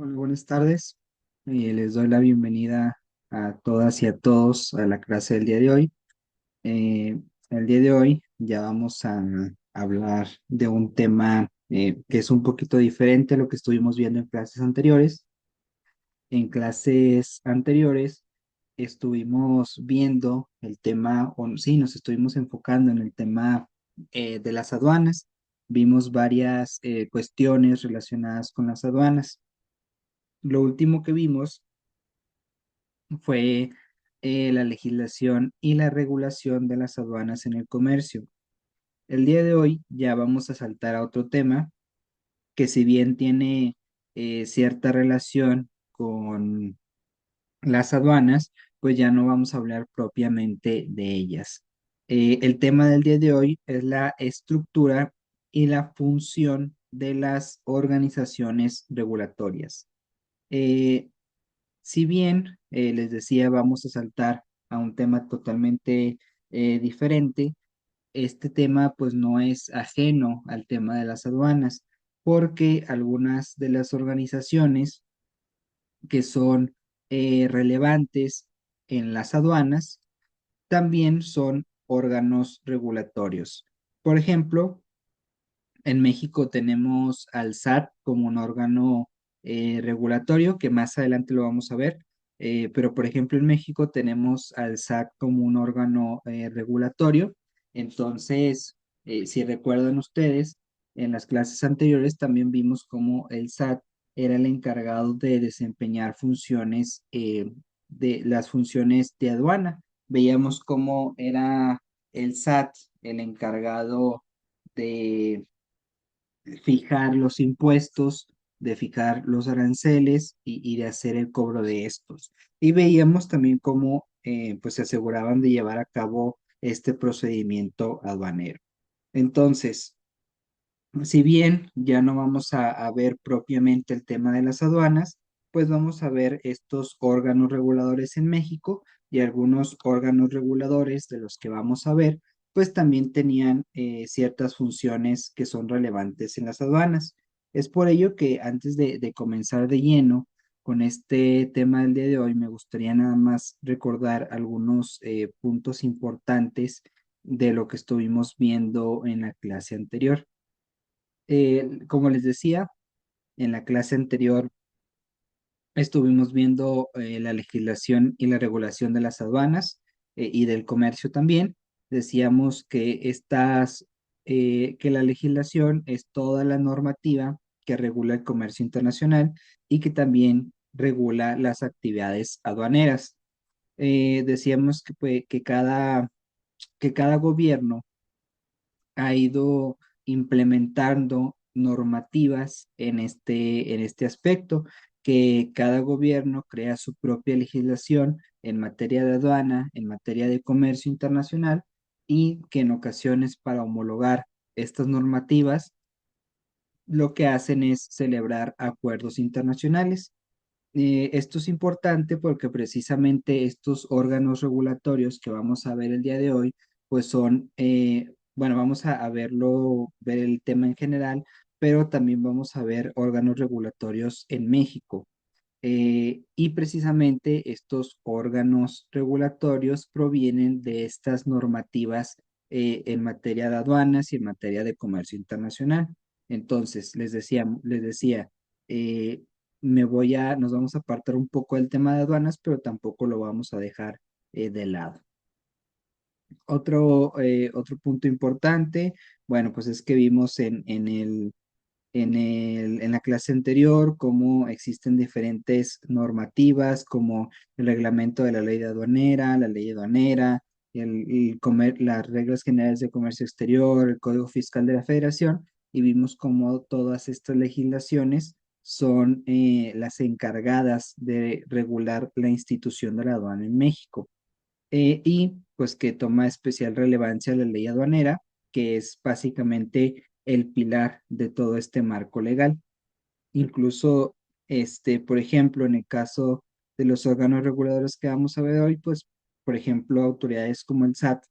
Hola, buenas tardes. Les doy la bienvenida a todas y a todos a la clase del día de hoy. Eh, el día de hoy ya vamos a hablar de un tema que es un poquito diferente a lo que estuvimos viendo en clases anteriores. En clases anteriores estuvimos viendo el tema, o sí, nos estuvimos enfocando en el tema de las aduanas. Vimos varias cuestiones relacionadas con las aduanas. Lo último que vimos fue la legislación y la regulación de las aduanas en el comercio. El día de hoy ya vamos a saltar a otro tema que si bien tiene cierta relación con las aduanas, pues ya no vamos a hablar propiamente de ellas. El tema del día de hoy es la estructura y la función de las organizaciones regulatorias. Eh, Si bien les decía, vamos a saltar a un tema totalmente diferente, este tema pues no es ajeno al tema de las aduanas, porque algunas de las organizaciones que son relevantes en las aduanas también son órganos regulatorios. Por ejemplo, en México tenemos al SAT como un órgano regulatorio, que más adelante lo vamos a ver, pero por ejemplo en México tenemos al SAT como un órgano regulatorio. Entonces, si recuerdan ustedes, en las clases anteriores también vimos cómo el SAT era el encargado de desempeñar funciones, de las funciones de aduana. Veíamos cómo era el SAT el encargado de fijar los impuestos, de fijar los aranceles y de hacer el cobro de estos. Y veíamos también cómo pues se aseguraban de llevar a cabo este procedimiento aduanero. Entonces, si bien ya no vamos a ver propiamente el tema de las aduanas, pues vamos a ver estos órganos reguladores en México y algunos órganos reguladores de los que vamos a ver, pues también tenían ciertas funciones que son relevantes en las aduanas. Es por ello que antes de comenzar de lleno con este tema del día de hoy, me gustaría nada más recordar algunos puntos importantes de lo que estuvimos viendo en la clase anterior. Como les decía, en la clase anterior estuvimos viendo la legislación y la regulación de las aduanas y del comercio también. Decíamos que que la legislación es toda la normativa que regula el comercio internacional y que también regula las actividades aduaneras. Decíamos que cada gobierno ha ido implementando normativas en este aspecto, que cada gobierno crea su propia legislación en materia de aduana, en materia de comercio internacional, y que en ocasiones para homologar estas normativas lo que hacen es celebrar acuerdos internacionales. Esto es importante porque precisamente estos órganos regulatorios que vamos a ver el día de hoy, pues son, bueno, vamos a verlo, ver el tema en general, pero también vamos a ver órganos regulatorios en México. Y precisamente estos órganos regulatorios provienen de estas normativas en materia de aduanas y en materia de comercio internacional. Entonces, les decía, eh, nos vamos a apartar un poco del tema de aduanas, pero tampoco lo vamos a dejar de lado. Otro punto importante, bueno, pues es que vimos en la clase anterior, cómo existen diferentes normativas, como el reglamento de la ley de aduanera, la ley aduanera, las reglas generales de comercio exterior, el Código Fiscal de la Federación, y vimos cómo todas estas legislaciones son las encargadas de regular la institución de la aduana en México. Y pues que toma especial relevancia la ley aduanera, que es básicamente el pilar de todo este marco legal. Incluso, por ejemplo, en el caso de los órganos reguladores que vamos a ver hoy, pues, por ejemplo, autoridades como el SAT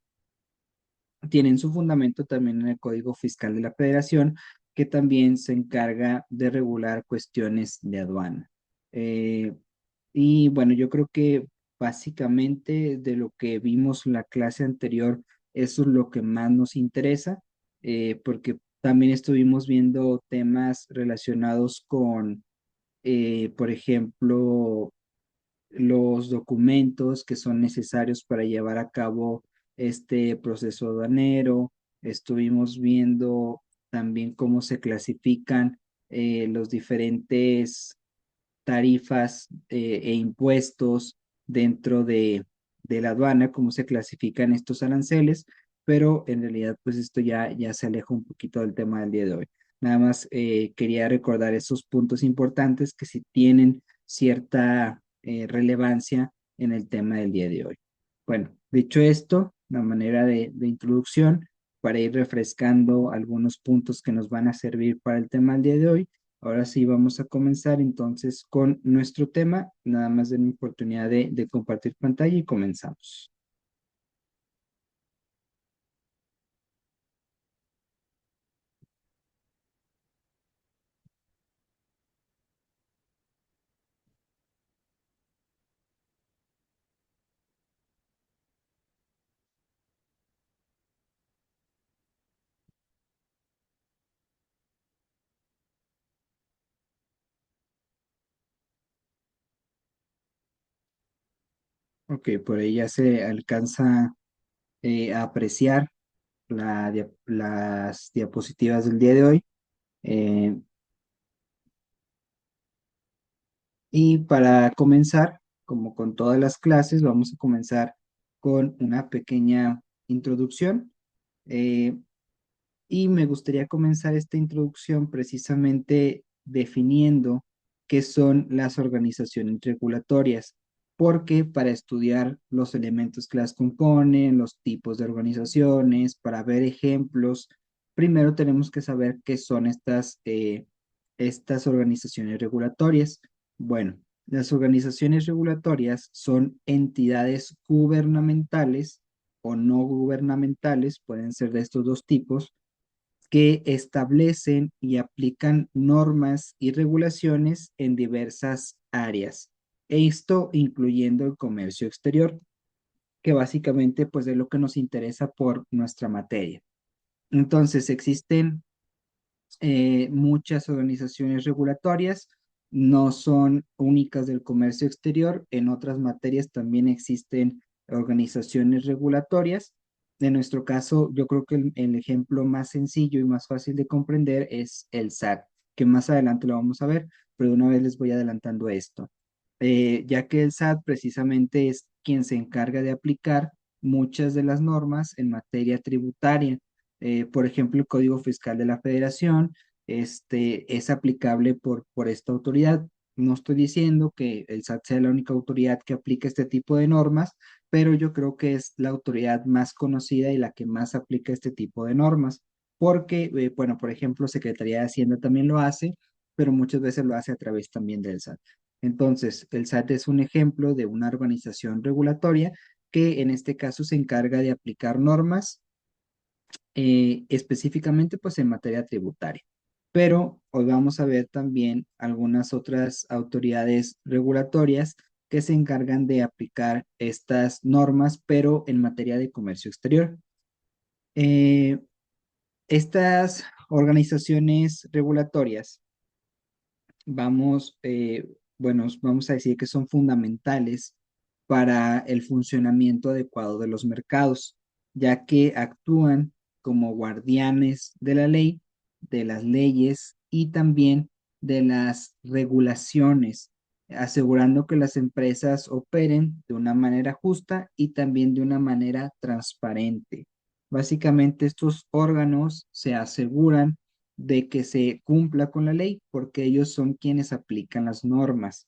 tienen su fundamento también en el Código Fiscal de la Federación, que también se encarga de regular cuestiones de aduana. Eh, y bueno, yo creo que básicamente de lo que vimos en la clase anterior, eso es lo que más nos interesa, porque también estuvimos viendo temas relacionados con, por ejemplo, los documentos que son necesarios para llevar a cabo este proceso aduanero. Estuvimos viendo también cómo se clasifican los diferentes tarifas e impuestos dentro de la aduana, cómo se clasifican estos aranceles, pero en realidad pues esto ya se aleja un poquito del tema del día de hoy. Nada más quería recordar esos puntos importantes que sí tienen cierta relevancia en el tema del día de hoy. Bueno, dicho esto, la manera de introducción para ir refrescando algunos puntos que nos van a servir para el tema del día de hoy. Ahora sí vamos a comenzar entonces con nuestro tema. Nada más den oportunidad de compartir pantalla y comenzamos. Ok, por ahí ya se alcanza a apreciar las diapositivas del día de hoy. Eh, y para comenzar, como con todas las clases, vamos a comenzar con una pequeña introducción. Eh, Y me gustaría comenzar esta introducción precisamente definiendo qué son las organizaciones regulatorias, porque para estudiar los elementos que las componen, los tipos de organizaciones, para ver ejemplos, primero tenemos que saber qué son estas organizaciones regulatorias. Bueno, las organizaciones regulatorias son entidades gubernamentales o no gubernamentales, pueden ser de estos dos tipos, que establecen y aplican normas y regulaciones en diversas áreas, esto incluyendo el comercio exterior, que básicamente pues es lo que nos interesa por nuestra materia. Entonces existen muchas organizaciones regulatorias, no son únicas del comercio exterior, en otras materias también existen organizaciones regulatorias. En nuestro caso, yo creo que el ejemplo más sencillo y más fácil de comprender es el SAT, que más adelante lo vamos a ver, pero de una vez les voy adelantando esto. Ya que el SAT precisamente es quien se encarga de aplicar muchas de las normas en materia tributaria. Por ejemplo, el Código Fiscal de la Federación es aplicable por esta autoridad. No estoy diciendo que el SAT sea la única autoridad que aplica este tipo de normas, pero yo creo que es la autoridad más conocida y la que más aplica este tipo de normas, porque, bueno, por ejemplo, Secretaría de Hacienda también lo hace, pero muchas veces lo hace a través también del SAT. Entonces, el SAT es un ejemplo de una organización regulatoria que en este caso se encarga de aplicar normas específicamente pues en materia tributaria. Pero hoy vamos a ver también algunas otras autoridades regulatorias que se encargan de aplicar estas normas, pero en materia de comercio exterior. Eh, estas organizaciones regulatorias vamos a decir que son fundamentales para el funcionamiento adecuado de los mercados, ya que actúan como guardianes de la ley, de las leyes y también de las regulaciones, asegurando que las empresas operen de una manera justa y también de una manera transparente. Básicamente, estos órganos se aseguran de que se cumpla con la ley, porque ellos son quienes aplican las normas.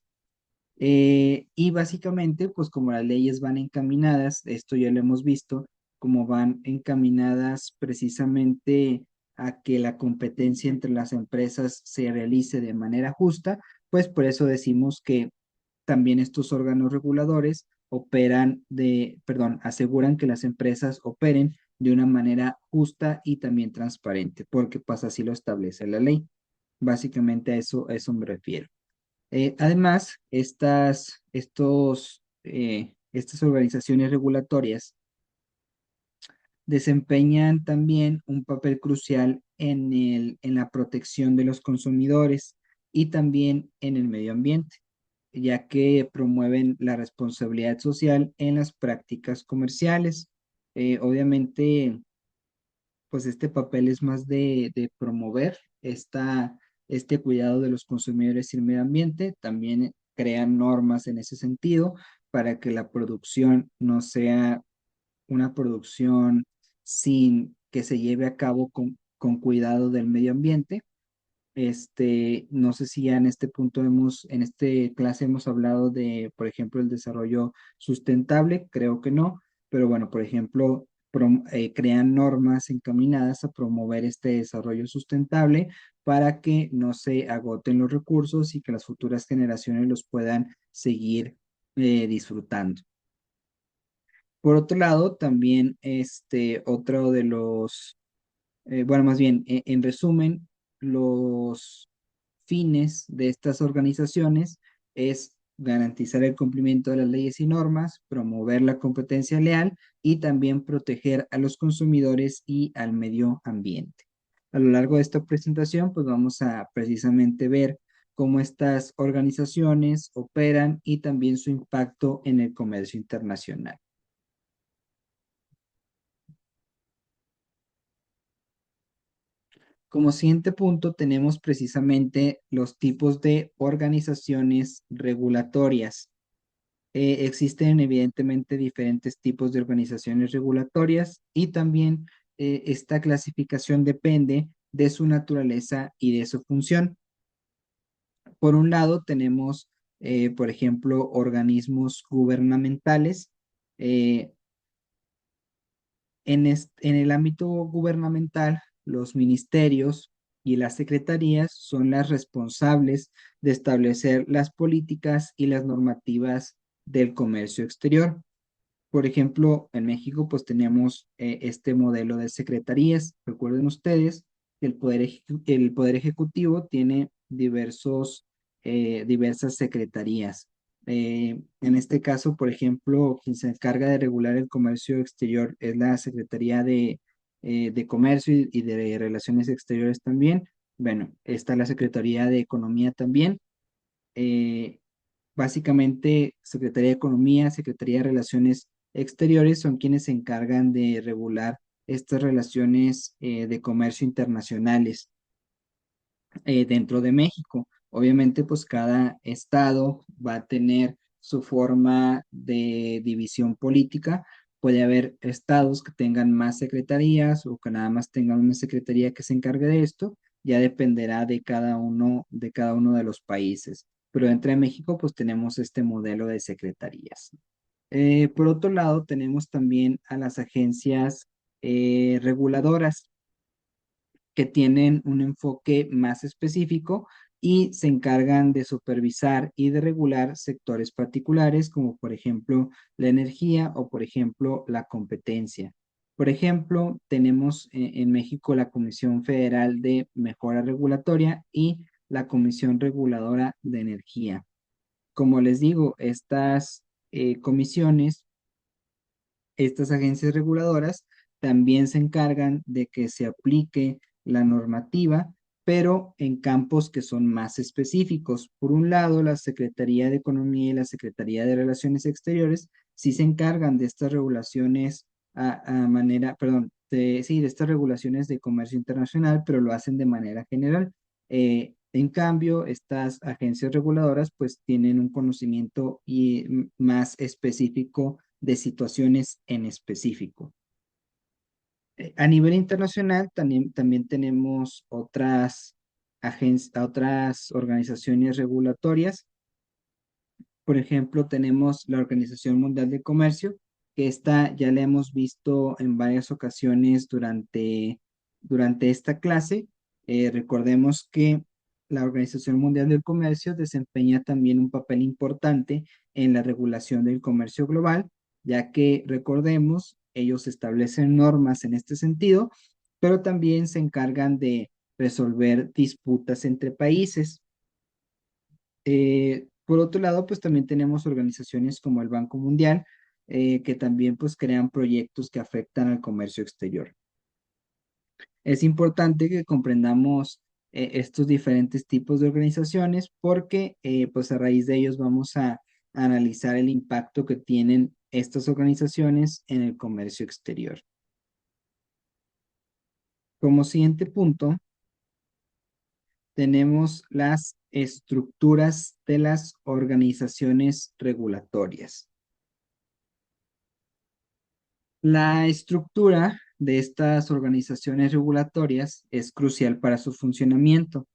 Y básicamente, pues como las leyes van encaminadas, esto ya lo hemos visto, como van encaminadas precisamente a que la competencia entre las empresas se realice de manera justa, pues por eso decimos que también estos órganos reguladores aseguran que las empresas operen de una manera justa y también transparente, porque pues así lo establece la ley. Básicamente a eso me refiero. Además, estas organizaciones regulatorias desempeñan también un papel crucial en la protección de los consumidores y también en el medio ambiente, ya que promueven la responsabilidad social en las prácticas comerciales. Obviamente, pues este papel es más de promover este cuidado de los consumidores y el medio ambiente. También crean normas en ese sentido para que la producción no sea una producción sin que se lleve a cabo con cuidado del medio ambiente. No sé si ya en este punto en esta clase hemos hablado de, por ejemplo, el desarrollo sustentable, creo que no, pero bueno, por ejemplo, crean normas encaminadas a promover este desarrollo sustentable para que no se agoten los recursos y que las futuras generaciones los puedan seguir disfrutando. Por otro lado, también otro de los, bueno, más bien, en resumen, los fines de estas organizaciones es garantizar el cumplimiento de las leyes y normas, promover la competencia leal y también proteger a los consumidores y al medio ambiente. A lo largo de esta presentación, pues vamos a precisamente ver cómo estas organizaciones operan y también su impacto en el comercio internacional. Como siguiente punto, tenemos precisamente los tipos de organizaciones regulatorias. Existen evidentemente diferentes tipos de organizaciones regulatorias y también esta clasificación depende de su naturaleza y de su función. Por un lado, tenemos, por ejemplo, organismos gubernamentales. eh, en el ámbito gubernamental, los ministerios y las secretarías son las responsables de establecer las políticas y las normativas del comercio exterior. Por ejemplo, en México pues tenemos este modelo de secretarías. Recuerden ustedes que el poder ejecutivo tiene diversas secretarías. En este caso, por ejemplo, quien se encarga de regular el comercio exterior es la Secretaría de Comercio y de Relaciones Exteriores también. Bueno, está la Secretaría de Economía también. Eh, Básicamente, Secretaría de Economía, Secretaría de Relaciones Exteriores son quienes se encargan de regular estas relaciones de comercio internacionales dentro de México. Obviamente, pues cada estado va a tener su forma de división política. Puede haber estados que tengan más secretarías o que nada más tengan una secretaría que se encargue de esto. Ya dependerá de cada uno de los países. Pero entre México, pues tenemos este modelo de secretarías. Por otro lado, tenemos también a las agencias reguladoras que tienen un enfoque más específico y se encargan de supervisar y de regular sectores particulares, como por ejemplo la energía o por ejemplo la competencia. Por ejemplo, tenemos en México la Comisión Federal de Mejora Regulatoria y la Comisión Reguladora de Energía. Como les digo, estas comisiones, estas agencias reguladoras también se encargan de que se aplique la normativa, pero en campos que son más específicos. Por un lado, la Secretaría de Economía y la Secretaría de Relaciones Exteriores sí se encargan de estas regulaciones sí, de estas regulaciones de comercio internacional, pero lo hacen de manera general. En cambio, estas agencias reguladoras pues tienen un conocimiento más específico de situaciones en específico. A nivel internacional también tenemos otras organizaciones regulatorias. Por ejemplo, tenemos la Organización Mundial de Comercio, que esta ya la hemos visto en varias ocasiones durante esta clase. Recordemos que la Organización Mundial del Comercio desempeña también un papel importante en la regulación del comercio global, ya que recordemos, ellos establecen normas en este sentido, pero también se encargan de resolver disputas entre países. Por otro lado, pues también tenemos organizaciones como el Banco Mundial, que también pues crean proyectos que afectan al comercio exterior. Es importante que comprendamos estos diferentes tipos de organizaciones porque pues a raíz de ellos vamos a analizar el impacto que tienen estas organizaciones en el comercio exterior. Como siguiente punto, tenemos las estructuras de las organizaciones regulatorias. La estructura de estas organizaciones regulatorias es crucial para su funcionamiento.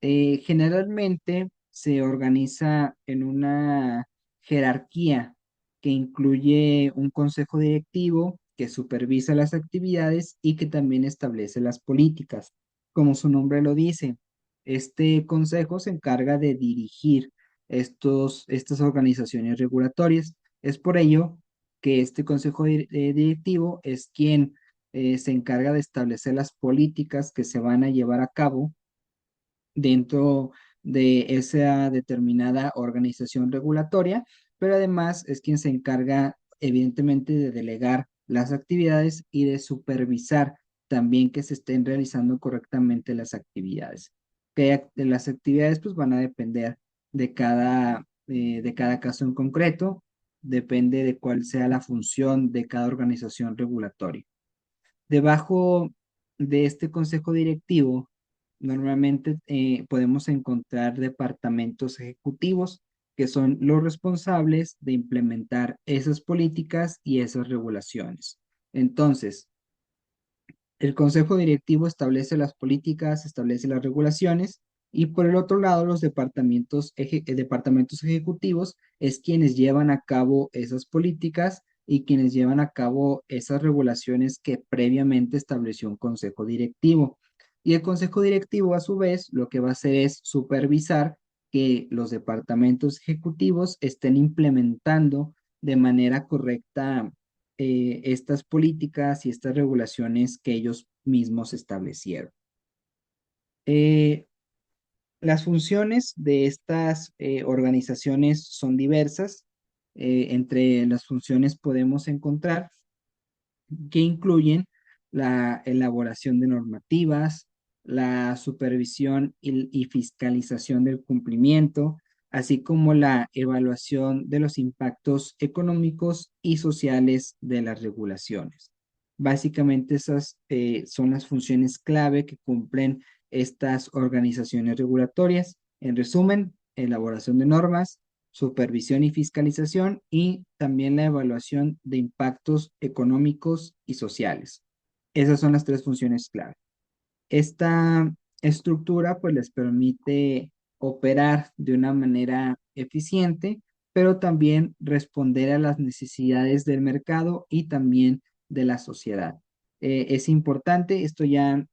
Generalmente se organiza en una jerarquía que incluye un consejo directivo que supervisa las actividades y que también establece las políticas. Como su nombre lo dice, este consejo se encarga de dirigir estas organizaciones regulatorias. Es por ello que este consejo directivo es quien se encarga de establecer las políticas que se van a llevar a cabo dentro de esa determinada organización regulatoria, pero además es quien se encarga evidentemente de delegar las actividades y de supervisar también que se estén realizando correctamente las actividades. Las actividades pues van a depender de cada caso en concreto, depende de cuál sea la función de cada organización regulatoria. Debajo de este consejo directivo, normalmente podemos encontrar departamentos ejecutivos que son los responsables de implementar esas políticas y esas regulaciones. Entonces, el consejo directivo establece las políticas, establece las regulaciones y por el otro lado los departamentos ejecutivos es quienes llevan a cabo esas políticas y quienes llevan a cabo esas regulaciones que previamente estableció un consejo directivo. Y el consejo directivo a su vez lo que va a hacer es supervisar que los departamentos ejecutivos estén implementando de manera correcta estas políticas y estas regulaciones que ellos mismos establecieron. Eh, las funciones de estas organizaciones son diversas. Entre las funciones podemos encontrar que incluyen la elaboración de normativas, la supervisión y fiscalización del cumplimiento, así como la evaluación de los impactos económicos y sociales de las regulaciones. Básicamente esas son las funciones clave que cumplen estas organizaciones regulatorias. En resumen, elaboración de normas, supervisión y fiscalización y también la evaluación de impactos económicos y sociales. Esas son las tres funciones clave. Esta estructura pues les permite operar de una manera eficiente, pero también responder a las necesidades del mercado y también de la sociedad. Es importante, esto ya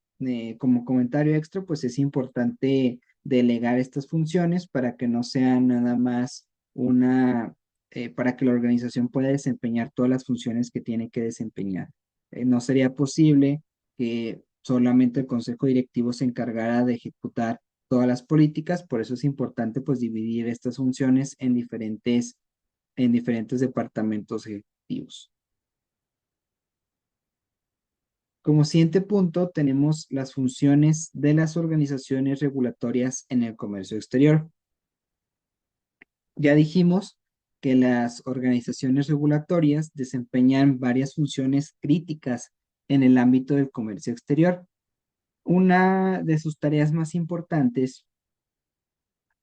como comentario extra, pues es importante delegar estas funciones para que no sean nada más para que la organización pueda desempeñar todas las funciones que tiene que desempeñar. No sería posible que solamente el consejo directivo se encargara de ejecutar todas las políticas, por eso es importante pues dividir estas funciones en diferentes departamentos ejecutivos. Como siguiente punto, tenemos las funciones de las organizaciones regulatorias en el comercio exterior. Ya dijimos que las organizaciones regulatorias desempeñan varias funciones críticas en el ámbito del comercio exterior. Una de sus tareas más importantes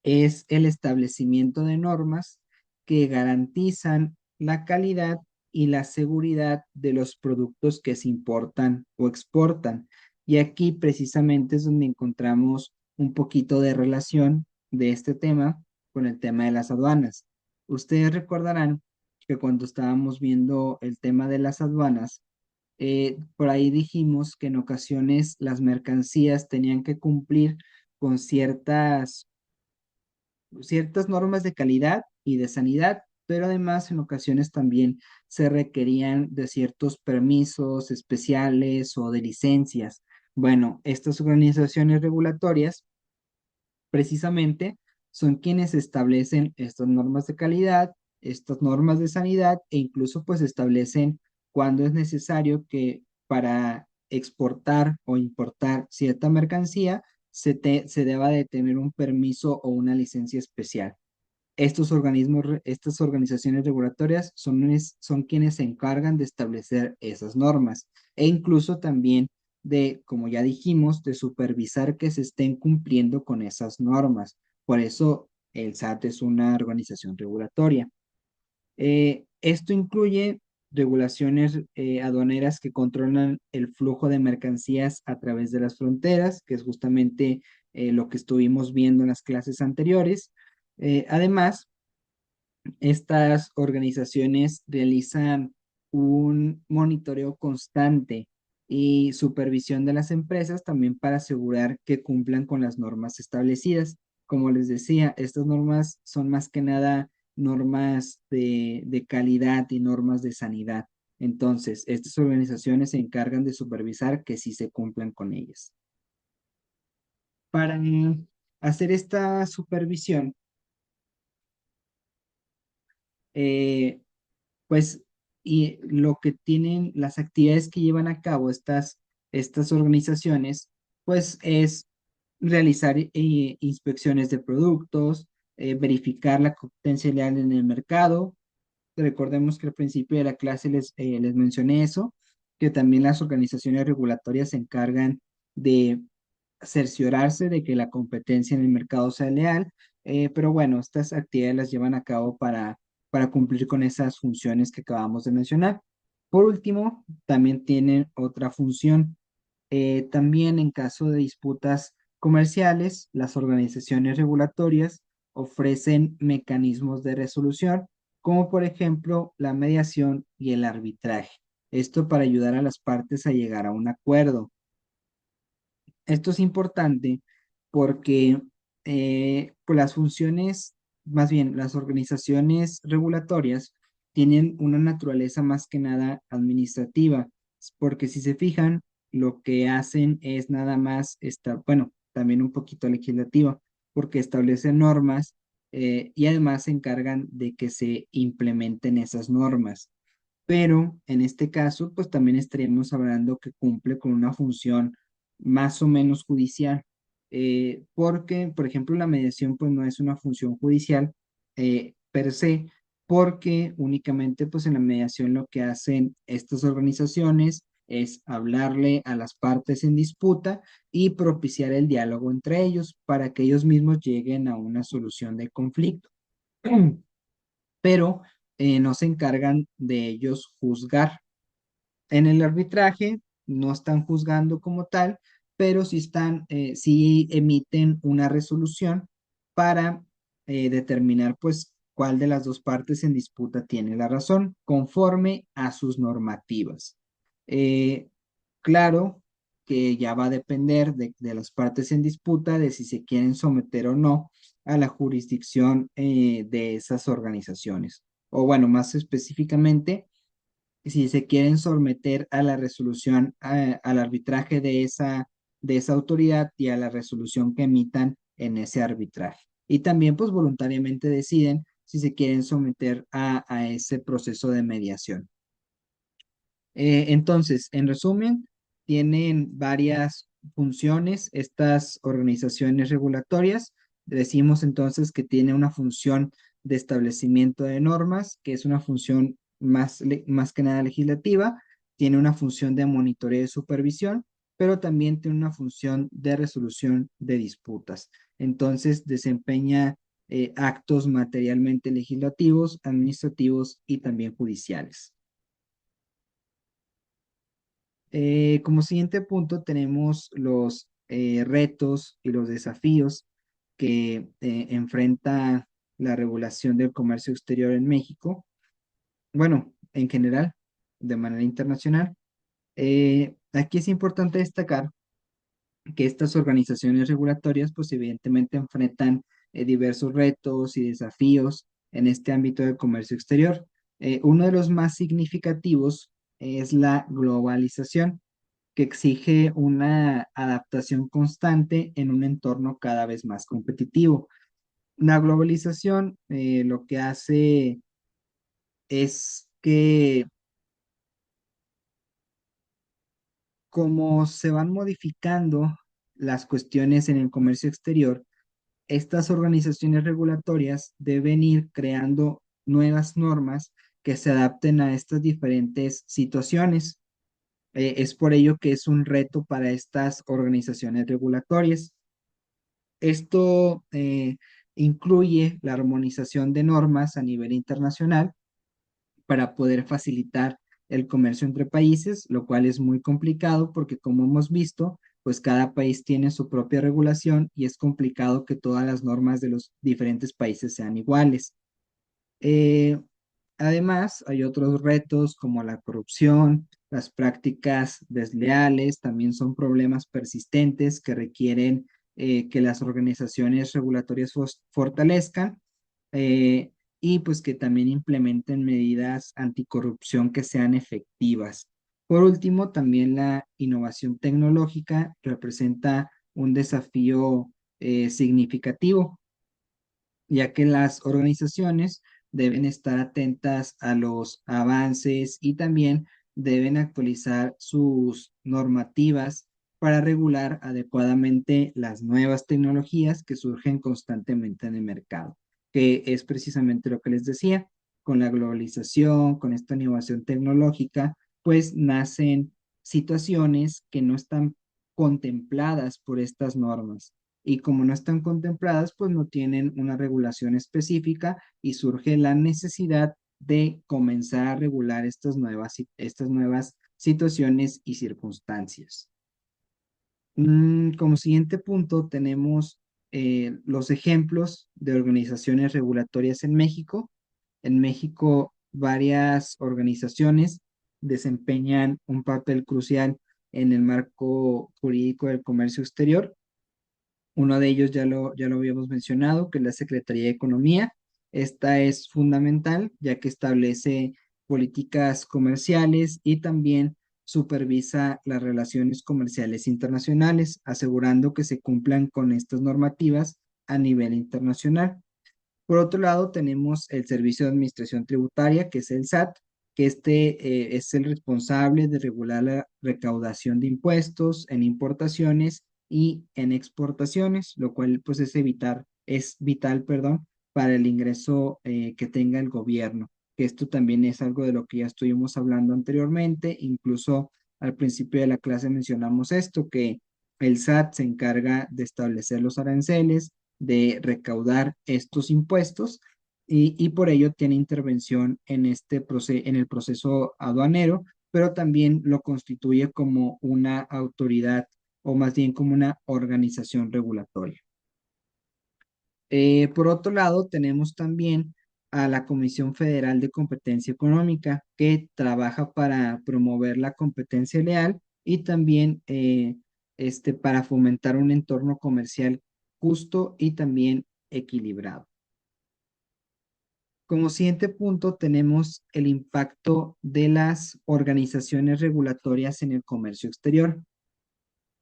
es el establecimiento de normas que garantizan la calidad y la seguridad de los productos que se importan o exportan. Y aquí precisamente es donde encontramos un poquito de relación de este tema con el tema de las aduanas. Ustedes recordarán que cuando estábamos viendo el tema de las aduanas, por ahí dijimos que en ocasiones las mercancías tenían que cumplir con ciertas normas de calidad y de sanidad, pero además en ocasiones también se requerían de ciertos permisos especiales o de licencias. Bueno, estas organizaciones regulatorias precisamente son quienes establecen estas normas de calidad, estas normas de sanidad e incluso pues establecen cuándo es necesario que para exportar o importar cierta mercancía se deba de tener un permiso o una licencia especial. Estos organismos, estas organizaciones regulatorias son quienes se encargan de establecer esas normas e incluso también de, como ya dijimos, de supervisar que se estén cumpliendo con esas normas. Por eso el SAT es una organización regulatoria. Esto incluye regulaciones aduaneras que controlan el flujo de mercancías a través de las fronteras, que es justamente lo que estuvimos viendo en las clases anteriores. Además, estas organizaciones realizan un monitoreo constante y supervisión de las empresas también para asegurar que cumplan con las normas establecidas. Como les decía, estas normas son más que nada normas de calidad y normas de sanidad. Entonces, estas organizaciones se encargan de supervisar que sí se cumplan con ellas. Para hacer esta supervisión, eh, pues, y lo que tienen, las actividades que llevan a cabo estas organizaciones, pues es realizar inspecciones de productos, verificar la competencia leal en el mercado. Recordemos que al principio de la clase les mencioné eso, que también las organizaciones regulatorias se encargan de cerciorarse de que la competencia en el mercado sea leal, pero bueno, estas actividades las llevan a cabo para cumplir con esas funciones que acabamos de mencionar. Por último, también tienen otra función. También en caso de disputas comerciales, las organizaciones regulatorias ofrecen mecanismos de resolución, como por ejemplo la mediación y el arbitraje. Esto para ayudar a las partes a llegar a un acuerdo. Esto es importante porque pues las funciones, más bien las organizaciones regulatorias, tienen una naturaleza más que nada administrativa, porque si se fijan, lo que hacen es nada más, bueno, también un poquito legislativa, porque establecen normas y además se encargan de que se implementen esas normas. Pero en este caso, pues también estaríamos hablando que cumple con una función más o menos judicial, porque, por ejemplo, la mediación pues no es una función judicial per se, porque únicamente pues en la mediación lo que hacen estas organizaciones es hablarle a las partes en disputa y propiciar el diálogo entre ellos para que ellos mismos lleguen a una solución del conflicto. Pero no se encargan de ellos juzgar. En el arbitraje no están juzgando como tal, pero sí emiten una resolución para determinar pues cuál de las dos partes en disputa tiene la razón, conforme a sus normativas. Eh, claro que ya va a depender de las partes en disputa de si se quieren someter o no a la jurisdicción de esas organizaciones. O bueno, más específicamente, si se quieren someter a la resolución, al arbitraje de esa autoridad y a la resolución que emitan en ese arbitraje. Y también pues voluntariamente deciden si se quieren someter a ese proceso de mediación. Entonces, en resumen, tienen varias funciones estas organizaciones regulatorias. Decimos entonces que tiene una función de establecimiento de normas, que es una función más que nada legislativa, tiene una función de monitoreo y supervisión, pero también tiene una función de resolución de disputas. Entonces, desempeña actos materialmente legislativos, administrativos y también judiciales. Como siguiente punto tenemos los retos y los desafíos que enfrenta la regulación del comercio exterior en México. Bueno, en general, de manera internacional. Aquí es importante destacar que estas organizaciones regulatorias, pues evidentemente enfrentan diversos retos y desafíos en este ámbito del comercio exterior. Uno de los más significativos es la globalización, que exige una adaptación constante en un entorno cada vez más competitivo. La globalización lo que hace es que como se van modificando las cuestiones en el comercio exterior, estas organizaciones regulatorias deben ir creando nuevas normas que se adapten a estas diferentes situaciones. Es por ello que es un reto para estas organizaciones regulatorias. Esto incluye la armonización de normas a nivel internacional para poder facilitar el comercio entre países, lo cual es muy complicado porque como hemos visto, pues cada país tiene su propia regulación y es complicado que todas las normas de los diferentes países sean iguales. Eh, Además, hay otros retos como la corrupción, las prácticas desleales, también son problemas persistentes que requieren que las organizaciones regulatorias fortalezcan eh, y pues que también implementen medidas anticorrupción que sean efectivas. Por último, también la innovación tecnológica representa un desafío significativo ya que las organizaciones deben estar atentas a los avances y también deben actualizar sus normativas para regular adecuadamente las nuevas tecnologías que surgen constantemente en el mercado, que es precisamente lo que les decía, con la globalización, con esta innovación tecnológica, pues nacen situaciones que no están contempladas por estas normas y como no están contempladas, pues no tienen una regulación específica y surge la necesidad de comenzar a regular estas nuevas situaciones y circunstancias. Como siguiente punto tenemos los ejemplos de organizaciones regulatorias en México. En México, varias organizaciones desempeñan un papel crucial en el marco jurídico del comercio exterior. Uno de ellos ya lo habíamos mencionado, que es la Secretaría de Economía. Esta es fundamental ya que establece políticas comerciales y también supervisa las relaciones comerciales internacionales, asegurando que se cumplan con estas normativas a nivel internacional. Por otro lado, tenemos el Servicio de Administración Tributaria, que es el SAT, que es el responsable de regular la recaudación de impuestos en importaciones y en exportaciones, lo cual pues es vital, perdón, para el ingreso que tenga el gobierno. Que esto también es algo de lo que ya estuvimos hablando anteriormente, incluso al principio de la clase mencionamos esto, que el SAT se encarga de establecer los aranceles, de recaudar estos impuestos y por ello tiene intervención en en el proceso aduanero, pero también lo constituye como una autoridad o más bien como una organización regulatoria. Por otro lado, tenemos también a la Comisión Federal de Competencia Económica, que trabaja para promover la competencia leal y también para fomentar un entorno comercial justo y también equilibrado. Como siguiente punto, tenemos el impacto de las organizaciones regulatorias en el comercio exterior.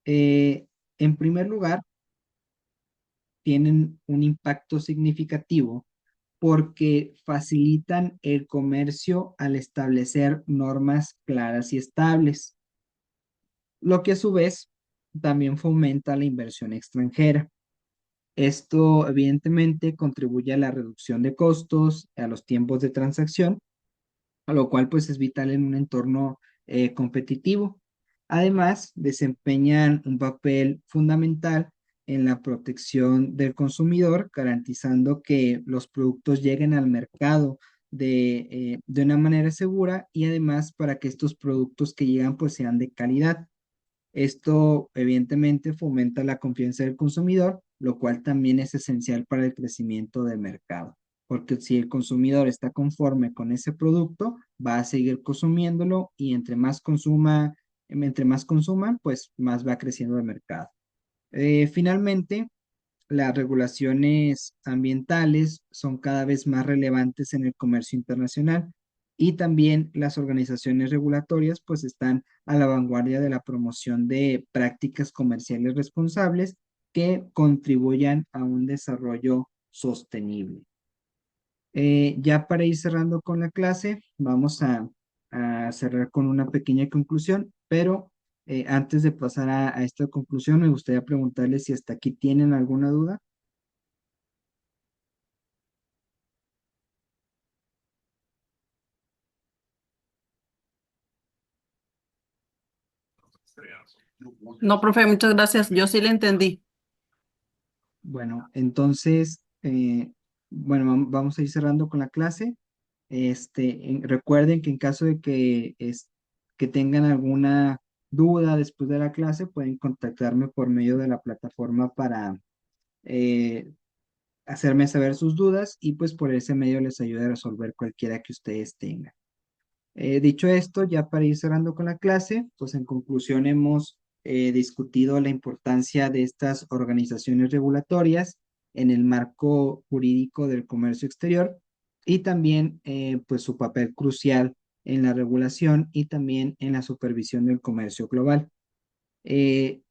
En primer lugar, tienen un impacto significativo porque facilitan el comercio al establecer normas claras y estables, lo que a su vez también fomenta la inversión extranjera. Esto evidentemente contribuye a la reducción de costos, a los tiempos de transacción, a lo cual pues es vital en un entorno competitivo. Además, desempeñan un papel fundamental en la protección del consumidor, garantizando que los productos lleguen al mercado de una manera segura y además para que estos productos que llegan pues sean de calidad. Esto evidentemente fomenta la confianza del consumidor, lo cual también es esencial para el crecimiento del mercado, porque si el consumidor está conforme con ese producto, va a seguir consumiéndolo y entre más consuman, pues más va creciendo el mercado. Finalmente, las regulaciones ambientales son cada vez más relevantes en el comercio internacional y también las organizaciones regulatorias pues están a la vanguardia de la promoción de prácticas comerciales responsables que contribuyan a un desarrollo Ya para ir cerrando con la clase, vamos a cerrar con una pequeña conclusión, pero antes de pasar a esta conclusión, me gustaría preguntarles si hasta aquí tienen alguna duda. No, profe, muchas gracias. Yo sí le entendí. Bueno, entonces, bueno, vamos a ir cerrando con la clase. Recuerden que en caso de que tengan alguna duda después de la clase, pueden contactarme por medio de la plataforma para eh, hacerme saber sus dudas y pues por ese medio les ayude a resolver cualquiera que ustedes tengan. Dicho esto, ya para ir cerrando con la clase, pues en conclusión hemos discutido la importancia de estas organizaciones regulatorias en el marco jurídico del comercio exterior y también pues su papel crucial en la regulación y también en la supervisión del comercio global. Eh,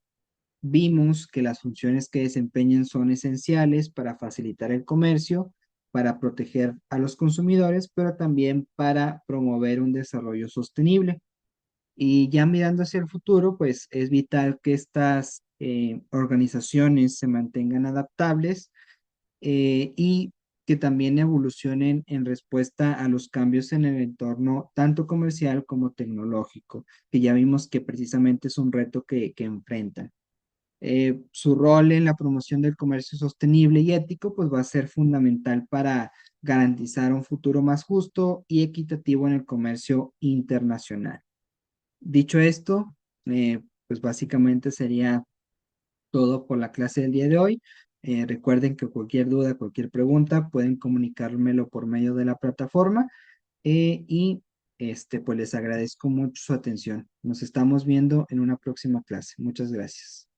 Vimos que las funciones que desempeñan son esenciales para facilitar el comercio, para proteger a los consumidores, pero también para promover un desarrollo sostenible. Y ya mirando hacia el futuro, pues es vital que estas organizaciones se mantengan adaptables y que también evolucionen en respuesta a los cambios en el entorno tanto comercial como tecnológico, que ya vimos que precisamente es un reto que enfrentan. Su rol en la promoción del comercio sostenible y ético, pues va a ser fundamental para garantizar un futuro más justo y equitativo en el comercio internacional. Dicho esto, pues básicamente sería todo por la clase del día de hoy. Recuerden que cualquier duda, cualquier pregunta, pueden comunicármelo por medio de la plataforma y pues les agradezco mucho su atención. Nos estamos viendo en una próxima clase. Muchas gracias.